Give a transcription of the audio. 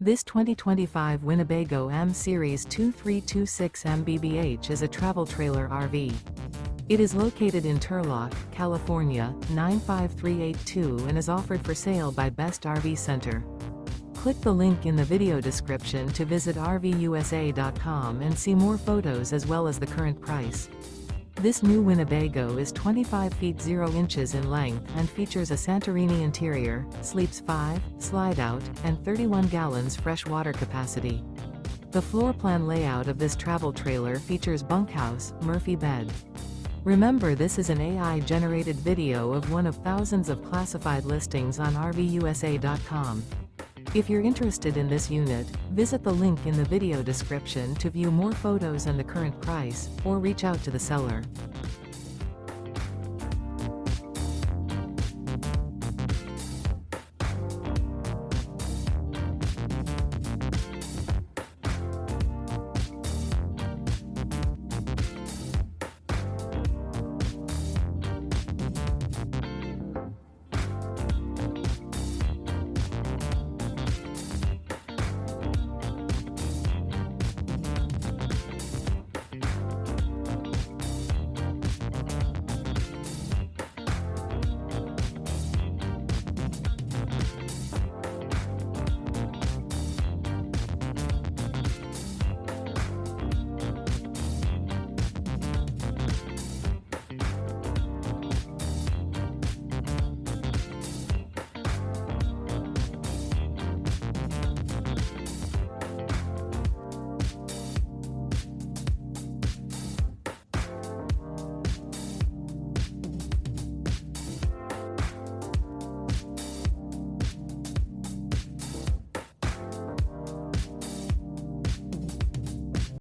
This 2025 Winnebago M-Series 2326 MBBH is a travel trailer RV. It is located in Turlock, California, 95382 and is offered for sale by Best RV Center. Click the link in the video description to visit RVUSA.com and see more photos as well as the current price. This new Winnebago is 25 feet 0 inches in length and features a Santorini interior, sleeps 5, slide-out, and 31 gallons fresh water capacity. The floor plan layout of this travel trailer features bunkhouse, Murphy bed. Remember, this is an AI-generated video of one of thousands of classified listings on RVUSA.com. If you're interested in this unit, visit the link in the video description to view more photos and the current price, or reach out to the seller.